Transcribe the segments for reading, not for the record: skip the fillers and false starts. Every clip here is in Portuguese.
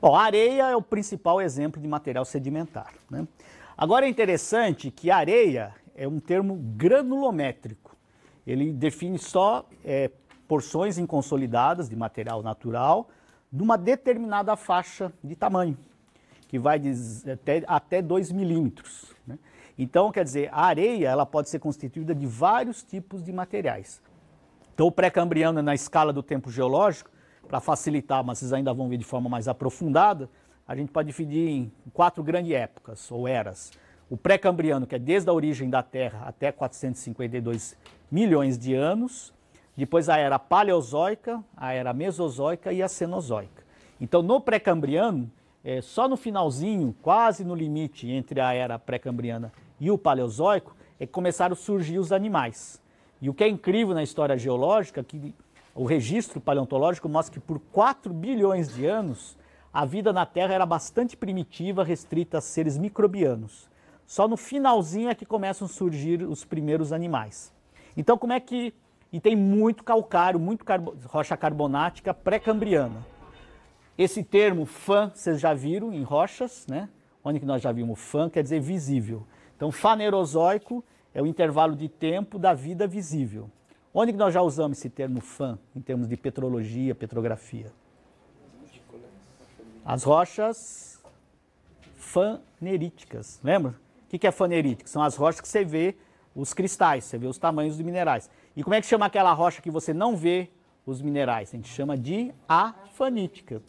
Bom, a areia é o principal exemplo de material sedimentar, né? Agora é interessante que a areia é um termo granulométrico. Ele define só porções inconsolidadas de material natural de uma determinada faixa de tamanho, que vai até 2 milímetros, né? Então, quer dizer, a areia ela pode ser constituída de vários tipos de materiais. Então, o pré-cambriano, na escala do tempo geológico, para facilitar, mas vocês ainda vão ver de forma mais aprofundada, a gente pode dividir em 4 grandes épocas, ou eras. O pré-cambriano, que é desde a origem da Terra até 452 milhões de anos. Depois a era paleozoica, a era mesozoica e a cenozoica. Então, no pré-cambriano, só no finalzinho, quase no limite entre a era pré-cambriana e o paleozoico, é que começaram a surgir os animais. E o que é incrível na história geológica, que o registro paleontológico mostra que por 4 bilhões de anos, a vida na Terra era bastante primitiva, restrita a seres microbianos. Só no finalzinho é que começam a surgir os primeiros animais. Então, como é que... E tem muito calcário, rocha carbonática pré-cambriana. Esse termo fã, vocês já viram em rochas, né? Onde que nós já vimos fã, quer dizer visível. Então, fanerozoico é o intervalo de tempo da vida visível. Onde que nós já usamos esse termo fã, em termos de petrologia, petrografia? As rochas faneríticas, lembra? O que é fanerítico? São as rochas que você vê os cristais, você vê os tamanhos dos minerais. E como é que chama aquela rocha que você não vê os minerais? A gente chama de afanítica.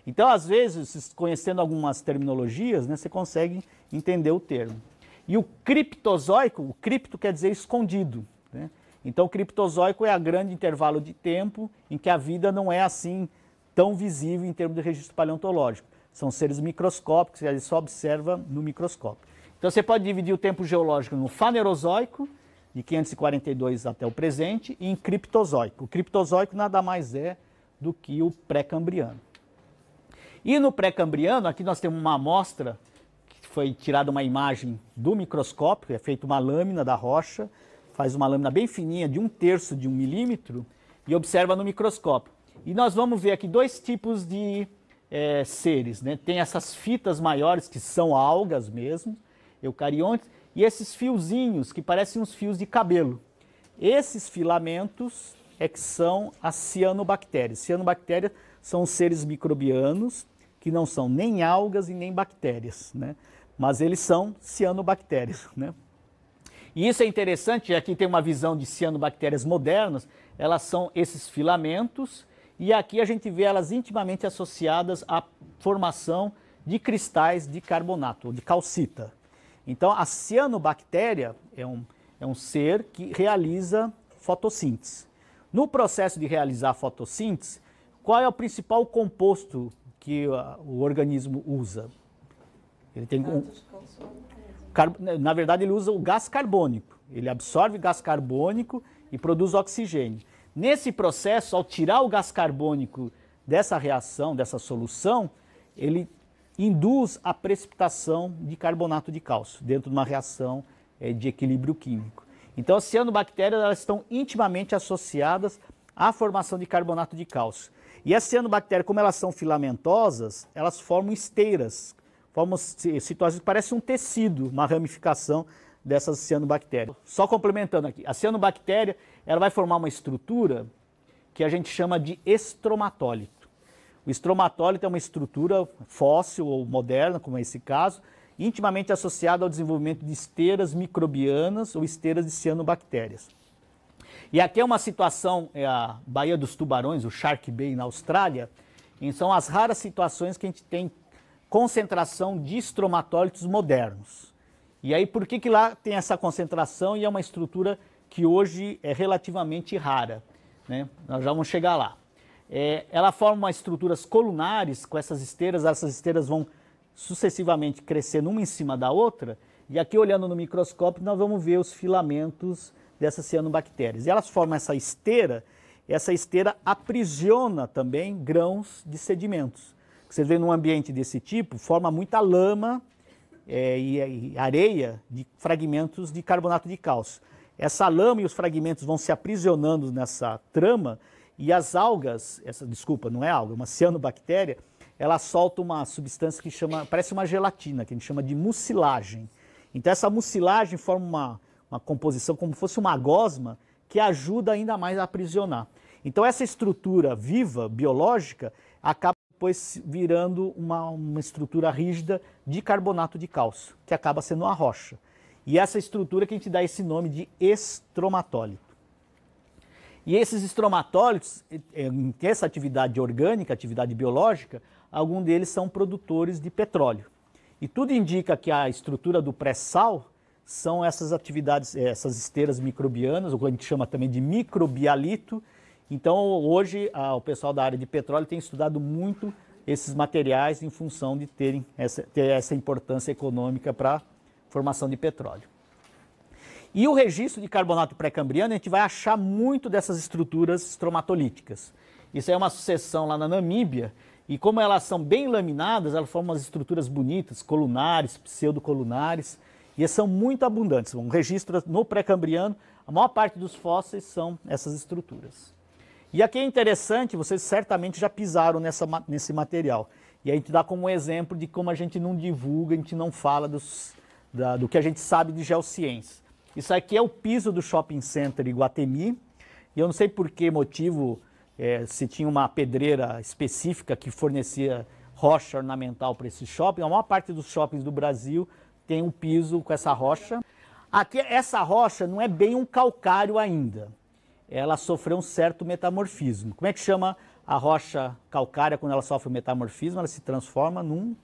Então, às vezes, conhecendo algumas terminologias, né, você consegue entender o termo. E o criptozoico, o cripto quer dizer escondido, né? Então, o criptozoico é o grande intervalo de tempo em que a vida não é assim tão visível em termos de registro paleontológico. São seres microscópicos que a gente só observa no microscópio. Então, você pode dividir o tempo geológico no fanerozoico, de 542 até o presente, e em criptozoico. O criptozoico nada mais é do que o pré-cambriano. E no pré-cambriano, aqui nós temos uma amostra, que foi tirada uma imagem do microscópio, é feita uma lâmina da rocha, faz uma lâmina bem fininha, de 1/3 de 1 milímetro, e observa no microscópio. E nós vamos ver aqui 2 tipos de seres, né? Tem essas fitas maiores, que são algas mesmo, eucariontes, e esses fiozinhos, que parecem uns fios de cabelo. Esses filamentos é que são as cianobactérias. Cianobactérias são os seres microbianos, que não são nem algas e nem bactérias, né? Mas eles são cianobactérias, né? E isso é interessante, aqui tem uma visão de cianobactérias modernas, elas são esses filamentos, e aqui a gente vê elas intimamente associadas à formação de cristais de carbonato, ou de calcita. Então, a cianobactéria é um ser que realiza fotossíntese. No processo de realizar a fotossíntese, qual é o principal composto que o organismo usa? Ele tem na verdade, ele usa o gás carbônico. Ele absorve gás carbônico e produz oxigênio. Nesse processo, ao tirar o gás carbônico dessa reação, dessa solução, ele induz a precipitação de carbonato de cálcio dentro de uma reação de equilíbrio químico. Então, as cianobactérias elas estão intimamente associadas à formação de carbonato de cálcio. E as cianobactérias, como elas são filamentosas, elas formam esteiras, formam situações que parecem um tecido, uma ramificação dessas cianobactérias. Só complementando aqui, a cianobactéria ela vai formar uma estrutura que a gente chama de estromatólito. O estromatólito é uma estrutura fóssil ou moderna, como é esse caso, intimamente associada ao desenvolvimento de esteiras microbianas ou esteiras de cianobactérias. E aqui é uma situação, é a Baía dos Tubarões, o Shark Bay na Austrália, e são as raras situações que a gente tem concentração de estromatólitos modernos. E aí por que lá tem essa concentração e é uma estrutura que hoje é relativamente rara, né? Nós já vamos chegar lá. Ela forma estruturas colunares com essas esteiras vão sucessivamente crescendo uma em cima da outra, e aqui olhando no microscópio nós vamos ver os filamentos dessas cianobactérias. E elas formam essa esteira aprisiona também grãos de sedimentos. Você vê num ambiente desse tipo, forma muita lama e areia de fragmentos de carbonato de cálcio. Essa lama e os fragmentos vão se aprisionando nessa trama, e as algas, desculpa, não é alga, uma cianobactéria, ela solta uma substância que parece uma gelatina, que a gente chama de mucilagem. Então essa mucilagem forma uma composição como se fosse uma gosma que ajuda ainda mais a aprisionar. Então essa estrutura viva, biológica, acaba depois virando uma estrutura rígida de carbonato de cálcio, que acaba sendo uma rocha. E essa estrutura que a gente dá esse nome de estromatólito. E esses estromatólitos, em essa atividade orgânica, atividade biológica, alguns deles são produtores de petróleo. E tudo indica que a estrutura do pré-sal são essas atividades, essas esteiras microbianas, ou que a gente chama também de microbialito. Então, hoje, o pessoal da área de petróleo tem estudado muito esses materiais em função de ter essa importância econômica para a formação de petróleo. E o registro de carbonato pré-cambriano, a gente vai achar muito dessas estruturas estromatolíticas. Isso é uma sucessão lá na Namíbia, e como elas são bem laminadas, elas formam umas estruturas bonitas, colunares, pseudocolunares, e são muito abundantes. Um registro no pré-cambriano, a maior parte dos fósseis são essas estruturas. E aqui é interessante, vocês certamente já pisaram nesse material. E a gente dá como exemplo de como a gente não divulga, a gente não fala do que a gente sabe de geociência. Isso aqui é o piso do Shopping Center Iguatemi, e eu não sei por que motivo, se tinha uma pedreira específica que fornecia rocha ornamental para esse shopping. A maior parte dos shoppings do Brasil tem um piso com essa rocha. Aqui, essa rocha não é bem um calcário ainda, ela sofreu um certo metamorfismo. Como é que chama a rocha calcária quando ela sofre um metamorfismo? Ela se transforma num...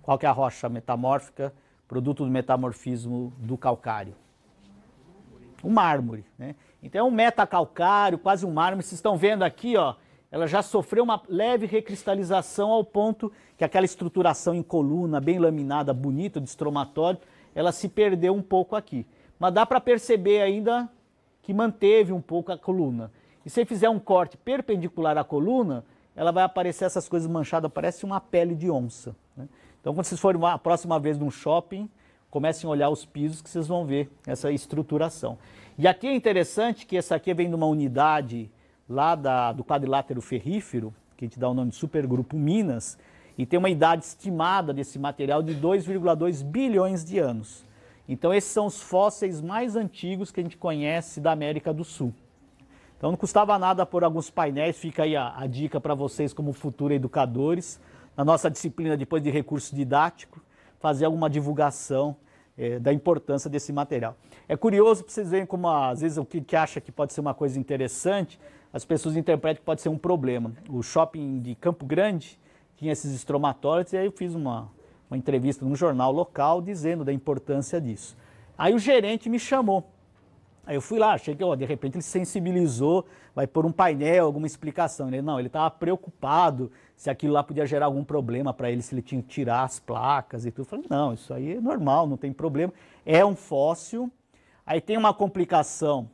Qual que é a rocha metamórfica? Produto do metamorfismo do calcário. O mármore, né? Então é um metacalcário, quase um mármore. Vocês estão vendo aqui, ó, ela já sofreu uma leve recristalização ao ponto que aquela estruturação em coluna, bem laminada, bonita, de estromatório, ela se perdeu um pouco aqui. Mas dá para perceber ainda que manteve um pouco a coluna. E se fizer um corte perpendicular à coluna, ela vai aparecer essas coisas manchadas, parece uma pele de onça, né? Então, quando vocês forem a próxima vez num shopping, comecem a olhar os pisos que vocês vão ver essa estruturação. E aqui é interessante que essa aqui vem de uma unidade lá do quadrilátero ferrífero, que a gente dá o nome de Supergrupo Minas, e tem uma idade estimada desse material de 2,2 bilhões de anos. Então, esses são os fósseis mais antigos que a gente conhece da América do Sul. Então, não custava nada por alguns painéis, fica aí a dica para vocês como futuros educadores, na nossa disciplina depois de recurso didático, fazer alguma divulgação da importância desse material. É curioso para vocês verem como, às vezes, o que acha que pode ser uma coisa interessante, as pessoas interpretam que pode ser um problema. O shopping de Campo Grande tinha esses estromatólitos, e aí eu fiz uma entrevista num jornal local dizendo da importância disso. Aí o gerente me chamou. Aí eu fui lá, achei que de repente ele sensibilizou, vai pôr um painel, alguma explicação. Ele estava preocupado se aquilo lá podia gerar algum problema para ele, se ele tinha que tirar as placas e tudo. Eu falei, não, isso aí é normal, não tem problema. É um fóssil. Aí tem uma complicação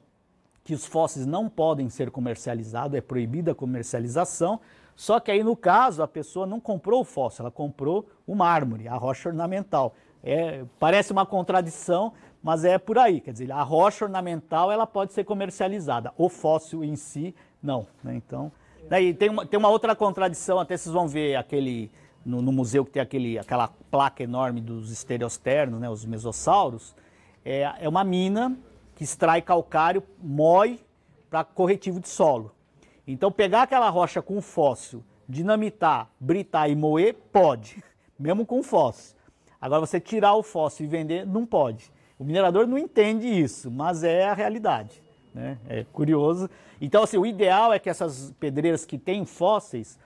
que os fósseis não podem ser comercializados, é proibida a comercialização. Só que aí no caso a pessoa não comprou o fóssil, ela comprou o mármore, a rocha ornamental. Parece uma contradição, mas é por aí, quer dizer, a rocha ornamental ela pode ser comercializada, o fóssil em si não, né? Então, daí tem uma outra contradição, até vocês vão ver no museu que tem aquela placa enorme dos estereosternos, né, os mesossauros, é uma mina que extrai calcário, moe para corretivo de solo. Então pegar aquela rocha com fóssil, dinamitar, britar e moer, pode, mesmo com fóssil. Agora você tirar o fóssil e vender, não pode. O minerador não entende isso, mas é a realidade, né? É curioso. Então, assim, o ideal é que essas pedreiras que têm fósseis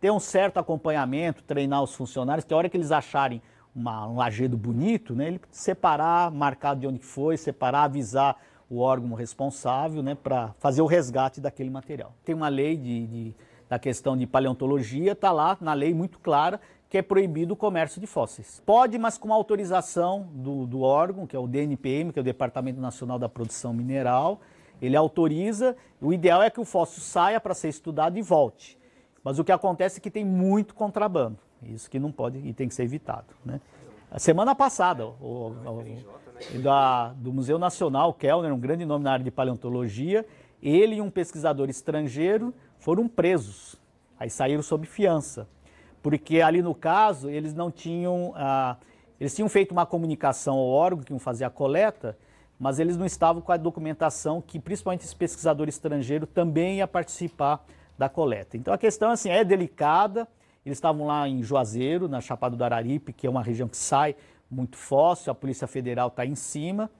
tenham um certo acompanhamento, treinar os funcionários, que a hora que eles acharem um lajedo bonito, né, ele separar, marcar de onde foi, separar, avisar o órgão responsável, né, para fazer o resgate daquele material. Tem uma lei da questão de paleontologia, está lá na lei muito clara, que é proibido o comércio de fósseis. Pode, mas com autorização do órgão, que é o DNPM, que é o Departamento Nacional da Produção Mineral, ele autoriza, o ideal é que o fóssil saia para ser estudado e volte. Mas o que acontece é que tem muito contrabando, isso que não pode e tem que ser evitado, né? A semana passada, do Museu Nacional, Kellner, um grande nome na área de paleontologia, ele e um pesquisador estrangeiro foram presos Aí saíram sob fiança, porque ali no caso eles não tinham, eles tinham feito uma comunicação ao órgão que iam fazer a coleta, mas eles não estavam com a documentação que principalmente esse pesquisador estrangeiro também ia participar da coleta. Então a questão assim, é delicada. Eles estavam lá em Juazeiro, na Chapada do Araripe, que é uma região que sai muito fóssil, a Polícia Federal está em cima.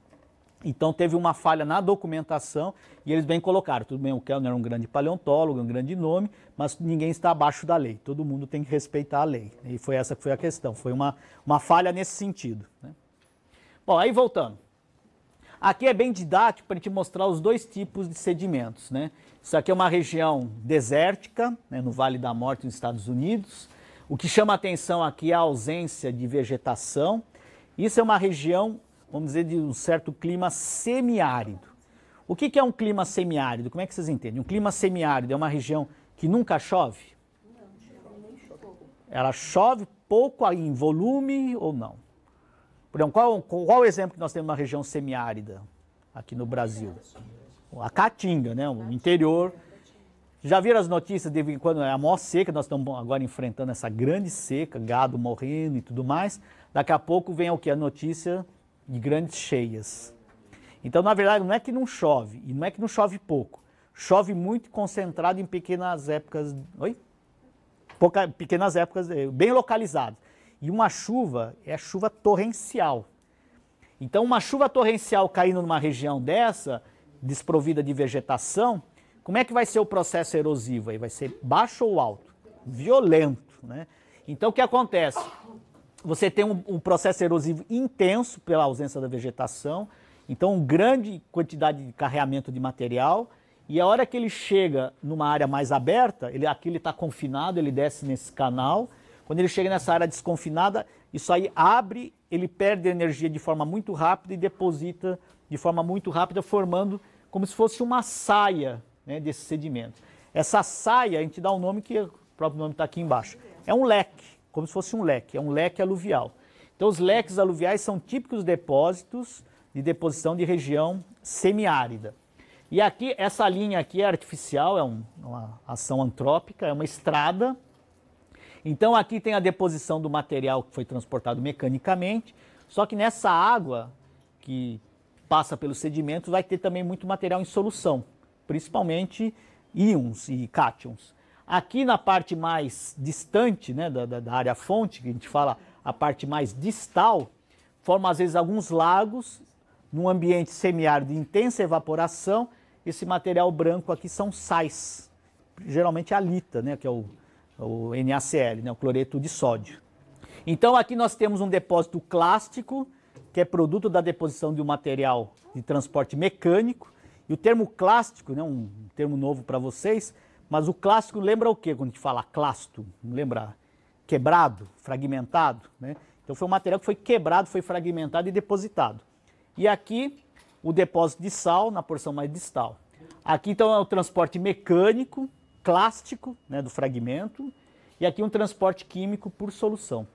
Então teve uma falha na documentação e eles bem colocaram. Tudo bem, o Kellner era um grande paleontólogo, um grande nome, mas ninguém está abaixo da lei. Todo mundo tem que respeitar a lei. E foi essa que foi a questão. Foi uma falha nesse sentido, né? Bom, aí voltando. Aqui é bem didático para a gente mostrar os dois tipos de sedimentos, né? Isso aqui é uma região desértica, né, no Vale da Morte, nos Estados Unidos. O que chama a atenção aqui é a ausência de vegetação. Isso é uma região, vamos dizer, de um certo clima semiárido. O que é um clima semiárido? Como é que vocês entendem? Um clima semiárido é uma região que nunca chove? Não. Ela chove pouco em volume ou não? Por exemplo, qual o exemplo que nós temos de uma região semiárida aqui no Brasil? A Caatinga, né? O interior. Já viram as notícias de quando é a maior seca, nós estamos agora enfrentando essa grande seca, gado morrendo e tudo mais. Daqui a pouco vem o que? A notícia de grandes cheias. Então, na verdade, não é que não chove, e não é que não chove pouco. Chove muito concentrado em pequenas épocas, pequenas épocas, bem localizadas. E uma chuva é a chuva torrencial. Então, uma chuva torrencial caindo numa região dessa, desprovida de vegetação, como é que vai ser o processo erosivo aí? Vai ser baixo ou alto? Violento, né? Então, o que acontece? Você tem um processo erosivo intenso pela ausência da vegetação, então grande quantidade de carreamento de material, e a hora que ele chega numa área mais aberta, aqui ele está confinado, ele desce nesse canal. Quando ele chega nessa área desconfinada, isso aí abre, ele perde energia de forma muito rápida e deposita de forma muito rápida, formando como se fosse uma saia, né, desse sedimento. Essa saia, a gente dá um nome que o próprio nome está aqui embaixo. É um leque, como se fosse um leque, é um leque aluvial. Então os leques aluviais são típicos depósitos de deposição de região semiárida. E aqui, essa linha aqui é artificial, é uma ação antrópica, é uma estrada. Então aqui tem a deposição do material que foi transportado mecanicamente, só que nessa água que passa pelos sedimentos vai ter também muito material em solução, principalmente íons e cátions. Aqui na parte mais distante, né, da área fonte, que a gente fala a parte mais distal, forma às vezes alguns lagos, num ambiente semiárido de intensa evaporação. Esse material branco aqui são sais, geralmente halita, né, que é o NaCl, né, o cloreto de sódio. Então aqui nós temos um depósito clástico, que é produto da deposição de um material de transporte mecânico. E o termo clástico, né, um termo novo para vocês, mas o clástico lembra o quê quando a gente fala clasto? Lembra quebrado, fragmentado, né? Então foi um material que foi quebrado, foi fragmentado e depositado. E aqui o depósito de sal na porção mais distal. Aqui então é o transporte mecânico, clástico, né, do fragmento, e aqui um transporte químico por solução.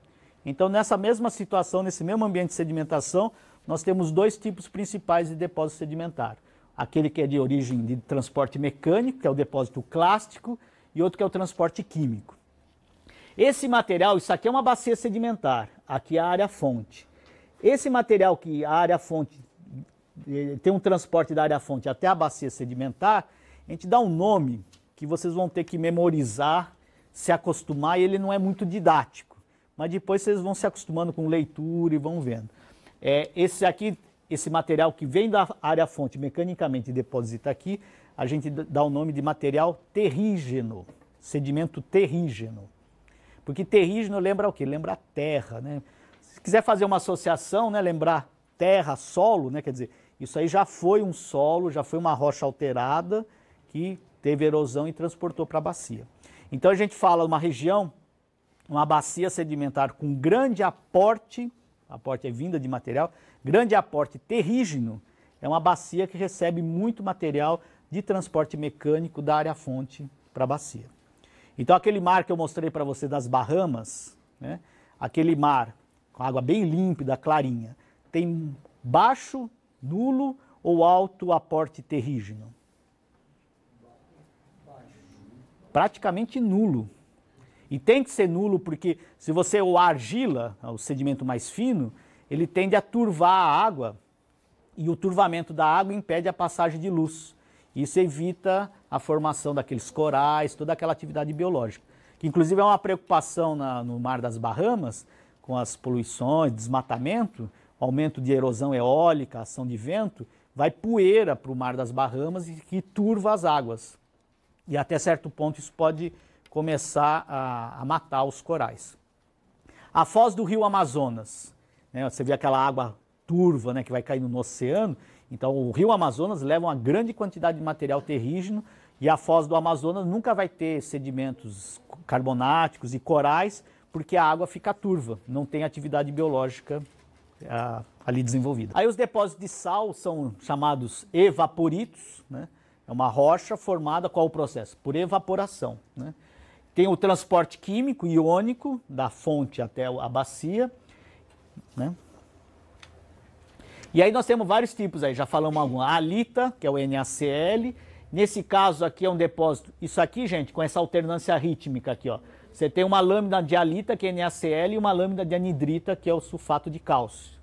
Então nessa mesma situação, nesse mesmo ambiente de sedimentação, nós temos dois tipos principais de depósito sedimentar. Aquele que é de origem de transporte mecânico, que é o depósito clástico, e outro que é o transporte químico. Esse material, isso aqui é uma bacia sedimentar, aqui é a área fonte. Esse material que a área fonte tem um transporte da área fonte até a bacia sedimentar, a gente dá um nome que vocês vão ter que memorizar, se acostumar, e ele não é muito didático. Mas depois vocês vão se acostumando com leitura e vão vendo. Esse material que vem da área fonte mecanicamente e deposita aqui, a gente dá o nome de material terrígeno, sedimento terrígeno. Porque terrígeno lembra o quê? Lembra terra, né? Se quiser fazer uma associação, né, lembrar terra, solo, né, quer dizer, isso aí já foi um solo, já foi uma rocha alterada que teve erosão e transportou para a bacia. Então a gente fala uma região, uma bacia sedimentar com grande aporte é vinda de material, grande aporte terrígeno, é uma bacia que recebe muito material de transporte mecânico da área fonte para a bacia. Então aquele mar que eu mostrei para você das Bahamas, né, aquele mar com água bem límpida, clarinha, tem baixo, nulo ou alto aporte terrígeno? praticamente nulo. E tem que ser nulo porque se você o argila, o sedimento mais fino, ele tende a turvar a água e o turvamento da água impede a passagem de luz. Isso evita a formação daqueles corais, toda aquela atividade biológica. Que inclusive é uma preocupação no Mar das Bahamas, com as poluições, desmatamento, aumento de erosão eólica, ação de vento, vai poeira para o Mar das Bahamas e que turva as águas. E até certo ponto isso pode começar a matar os corais. A foz do rio Amazonas, né, você vê aquela água turva, né, que vai caindo no oceano. Então o rio Amazonas leva uma grande quantidade de material terrígeno e a foz do Amazonas nunca vai ter sedimentos carbonáticos e corais porque a água fica turva, não tem atividade biológica ali desenvolvida. Aí os depósitos de sal são chamados evaporitos, né? É uma rocha formada, qual o processo? Por evaporação, né? Tem o transporte químico iônico da fonte até a bacia, né? E aí nós temos vários tipos aí, já falamos algum. A halita, que é o NaCl. Nesse caso aqui é um depósito, isso aqui, gente, com essa alternância rítmica aqui, ó. Você tem uma lâmina de halita, que é NaCl, e uma lâmina de anidrita, que é o sulfato de cálcio.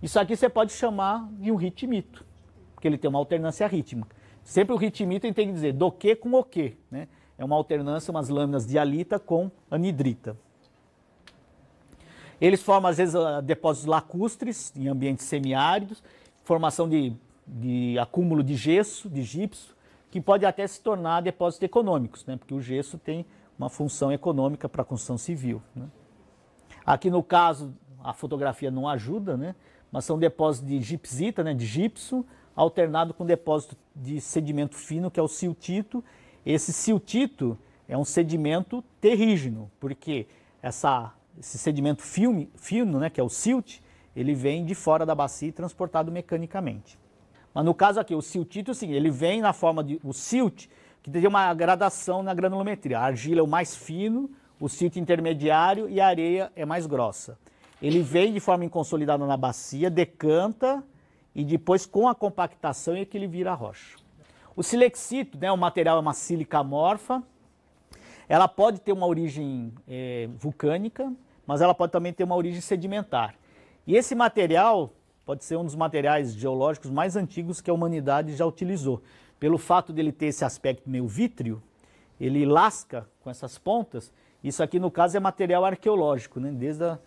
Isso aqui você pode chamar de um ritmito, porque ele tem uma alternância rítmica. Sempre o ritmito a gente tem que dizer do que com o que, né? É uma alternância, umas lâminas de halita com anidrita. Eles formam, às vezes, depósitos lacustres em ambientes semiáridos, formação de acúmulo de gesso, de gipso, que pode até se tornar depósitos econômicos, né? Porque o gesso tem uma função econômica para a construção civil, né? Aqui no caso, a fotografia não ajuda, né? Mas são depósitos de gipsita, né? De gipso, alternado com depósito de sedimento fino, que é o siltito. Esse siltito é um sedimento terrígeno, porque esse sedimento fino, né, que é o silt, ele vem de fora da bacia e transportado mecanicamente. Mas no caso aqui, o siltito, sim, ele vem na forma de o silt, que tem uma gradação na granulometria. A argila é o mais fino, o silt intermediário e a areia é mais grossa. Ele vem de forma inconsolidada na bacia, decanta e depois com a compactação é que ele vira rocha. O silexito, né, o material é uma sílica amorfa. Ela pode ter uma origem vulcânica, mas ela pode também ter uma origem sedimentar. E esse material pode ser um dos materiais geológicos mais antigos que a humanidade já utilizou. Pelo fato dele ter esse aspecto meio vítreo, ele lasca com essas pontas. Isso aqui, no caso, é material arqueológico, né? Desde a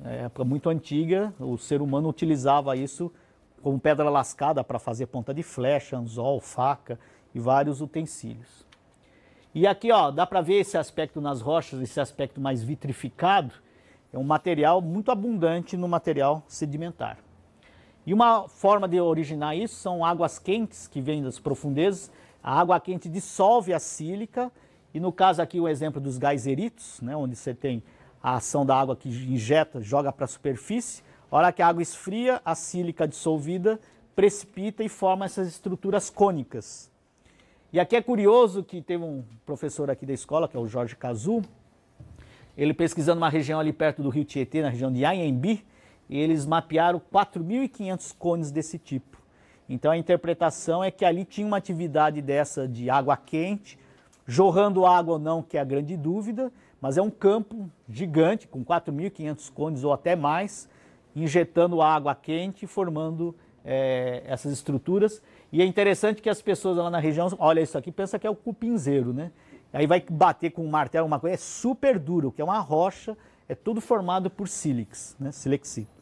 época muito antiga, o ser humano utilizava isso como pedra lascada para fazer ponta de flecha, anzol, faca e vários utensílios. E aqui, ó, dá para ver esse aspecto nas rochas, esse aspecto mais vitrificado. É um material muito abundante no material sedimentar. E uma forma de originar isso são águas quentes que vêm das profundezas. A água quente dissolve a sílica e no caso aqui o exemplo dos geyseritos, né, onde você tem a ação da água que injeta, joga para a superfície. A hora que a água esfria, a sílica dissolvida precipita e forma essas estruturas cônicas. E aqui é curioso que teve um professor aqui da escola, que é o Jorge Cazu, ele pesquisando uma região ali perto do rio Tietê, na região de Anhembi, e eles mapearam 4.500 cones desse tipo. Então a interpretação é que ali tinha uma atividade dessa de água quente, jorrando água ou não, que é a grande dúvida, mas é um campo gigante, com 4.500 cones ou até mais, injetando água quente e formando essas estruturas. E é interessante que as pessoas lá na região, olha isso aqui, pensa que é o cupinzeiro, né? Aí vai bater com um martelo, uma coisa, é super duro, que é uma rocha, é tudo formado por sílex, né? Silexito.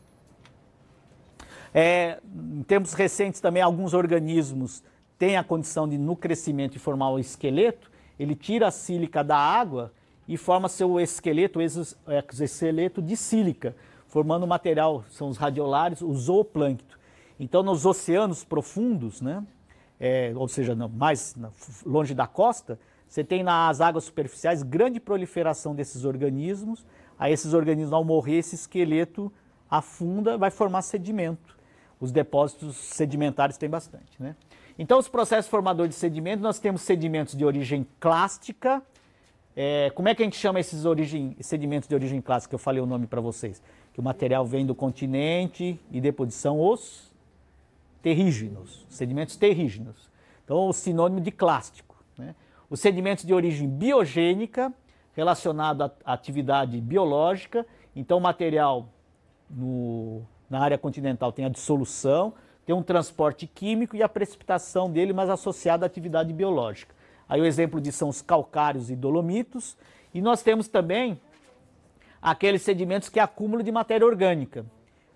Em tempos recentes também, alguns organismos têm a condição de, no crescimento, de formar o esqueleto, ele tira a sílica da água e forma seu esqueleto, exoesqueleto de sílica, formando o material, são os radiolares, o zooplâncton. Então, nos oceanos profundos, né, ou seja, mais longe da costa, você tem nas águas superficiais grande proliferação desses organismos. Aí esses organismos, ao morrer, esse esqueleto afunda, vai formar sedimento. Os depósitos sedimentares têm bastante, né? Então, os processos formadores de sedimento, nós temos sedimentos de origem clástica. Como é que a gente chama esses sedimentos de origem clástica? Eu falei o nome para vocês. Que o material vem do continente e depois são os terrígenos, sedimentos terrígenos. Então, o sinônimo de clástico, né? os sedimentos de origem biogênica, relacionado à atividade biológica. Então, o material na área continental tem a dissolução, tem um transporte químico e a precipitação dele, mas associada à atividade biológica. Aí o exemplo disso são os calcários e dolomitos. E nós temos também aqueles sedimentos que é acúmulo de matéria orgânica.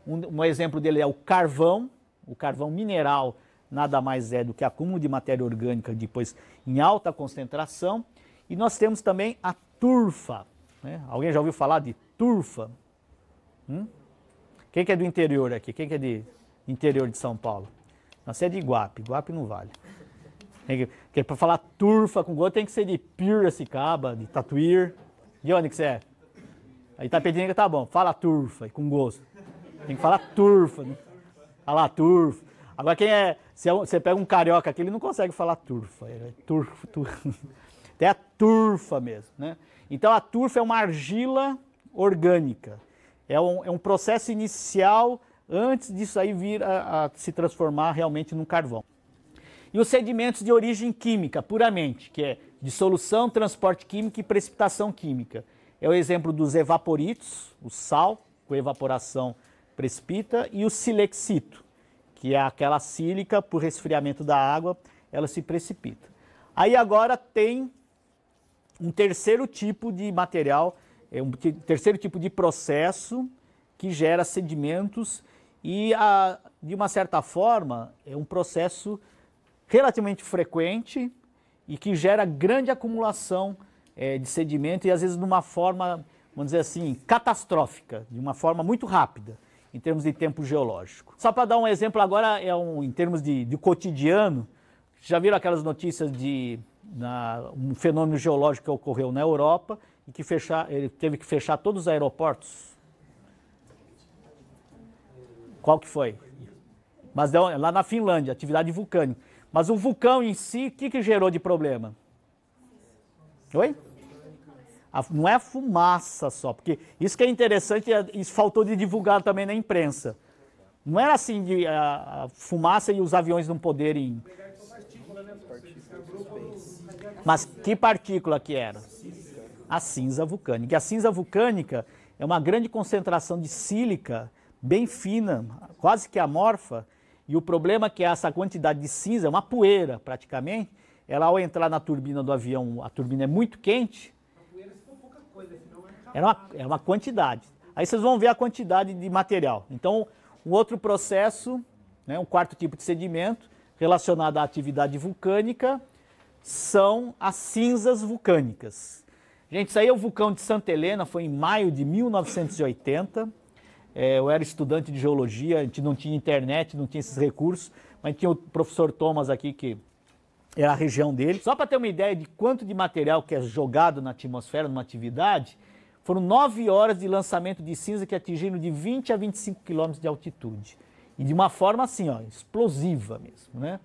Um exemplo dele é o carvão mineral nada mais é do que acúmulo de matéria orgânica depois em alta concentração. E nós temos também a turfa. Né? Alguém já ouviu falar de turfa? Quem que é do interior aqui? Quem que é de interior de São Paulo? Você é de Iguape. Iguape não vale. Porque para falar turfa com gosto tem que ser de Piracicaba, de Tatuí. De onde que você é? Aí Itapetininga tá bom. Fala turfa com gosto. Tem que falar turfa. Né? Falar turfa. Agora quem é... Se você pega um carioca aqui, ele não consegue falar turfa. É turfa. Até a turfa mesmo. Né? Então a turfa é uma argila orgânica. É um processo inicial antes disso aí vir a se transformar realmente num carvão. E os sedimentos de origem química, puramente, que é dissolução, transporte químico e precipitação química. É o exemplo dos evaporitos, o sal, com evaporação precipita, e o silexito, que é aquela sílica, por resfriamento da água, ela se precipita. Aí agora tem um terceiro tipo de material, um terceiro tipo de processo que gera sedimentos e, de uma certa forma, é um processo relativamente frequente e que gera grande acumulação de sedimento e às vezes de uma forma, vamos dizer assim, catastrófica, de uma forma muito rápida em termos de tempo geológico. Só para dar um exemplo agora, em termos de cotidiano, já viram aquelas notícias de um fenômeno geológico que ocorreu na Europa e que ele teve que fechar todos os aeroportos? Qual que foi? Mas lá na Finlândia, atividade vulcânica. Mas o vulcão em si, o que gerou de problema? Oi? Não é a fumaça só, porque isso que é interessante, isso faltou de divulgar também na imprensa. Não era assim de a fumaça e os aviões não poderem... Mas que partícula que era? A cinza vulcânica. E a cinza vulcânica é uma grande concentração de sílica, bem fina, quase que amorfa, e o problema é que essa quantidade de cinza, uma poeira praticamente, ela ao entrar na turbina do avião, a turbina é muito quente, era uma quantidade. Aí vocês vão ver a quantidade de material. Então, um outro processo, né, um quarto tipo de sedimento relacionado à atividade vulcânica, são as cinzas vulcânicas. Gente, isso aí é o vulcão de Santa Helena, foi em maio de 1980. Eu era estudante de geologia, a gente não tinha internet, não tinha esses recursos, mas tinha o professor Thomas aqui, que era a região dele. Só para ter uma ideia de quanto de material que é jogado na atmosfera, numa atividade, foram 9 horas de lançamento de cinza que atingiram de 20 a 25 quilômetros de altitude. E de uma forma assim, ó, explosiva mesmo, né?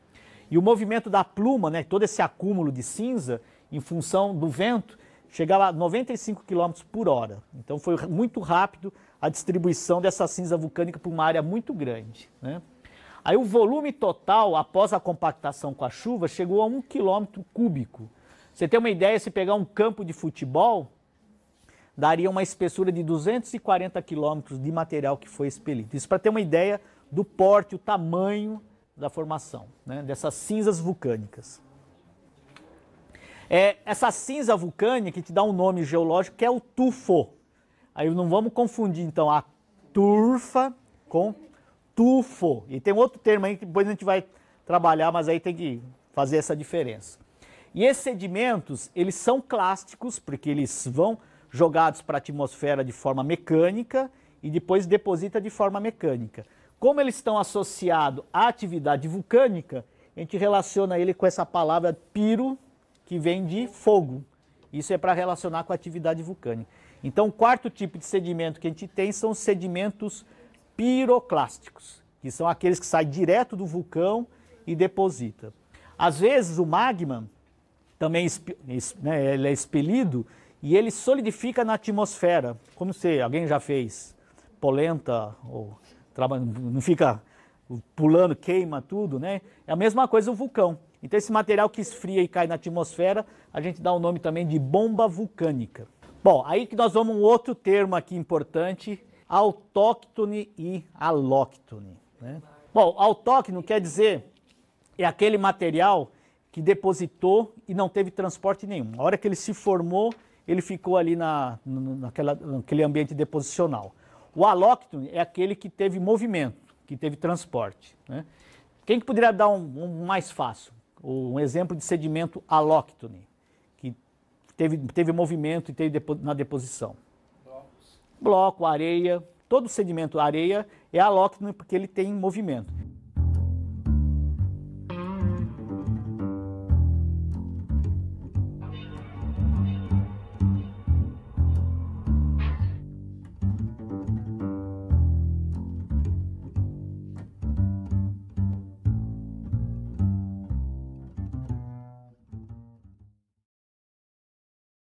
E o movimento da pluma, né, todo esse acúmulo de cinza, em função do vento, chegava a 95 km por hora. Então foi muito rápido a distribuição dessa cinza vulcânica por uma área muito grande. Né? Aí o volume total, após a compactação com a chuva, chegou a 1 km cúbico. Você tem uma ideia, se pegar um campo de futebol, daria uma espessura de 240 quilômetros de material que foi expelido. Isso para ter uma ideia do porte, o tamanho da formação, né, dessas cinzas vulcânicas. Essa cinza vulcânica te dá um nome geológico que é o tufo. Aí não vamos confundir então a turfa com tufo. E tem outro termo aí que depois a gente vai trabalhar, mas aí tem que fazer essa diferença. E esses sedimentos, eles são clásticos, porque eles vão jogados para a atmosfera de forma mecânica e depois deposita de forma mecânica. Como eles estão associados à atividade vulcânica, a gente relaciona ele com essa palavra piro, que vem de fogo. Isso é para relacionar com a atividade vulcânica. Então, o quarto tipo de sedimento que a gente tem são os sedimentos piroclásticos, que são aqueles que saem direto do vulcão e deposita. Às vezes, o magma também ele é expelido e ele solidifica na atmosfera. Como se alguém já fez polenta ou não fica pulando, queima tudo, né? É a mesma coisa o vulcão. Então esse material que esfria e cai na atmosfera, a gente dá o nome também de bomba vulcânica. Bom, aí que nós vamos um outro termo aqui importante, autóctone e alóctone, né? Bom, autóctone quer dizer é aquele material que depositou e não teve transporte nenhum. A hora que ele se formou, ele ficou ali naquele ambiente deposicional. O alóctone é aquele que teve movimento, que teve transporte, né? Quem que poderia dar um mais fácil? Um exemplo de sedimento alóctone, que teve movimento e teve na deposição. Bloco, areia, todo sedimento areia é alóctone porque ele tem movimento.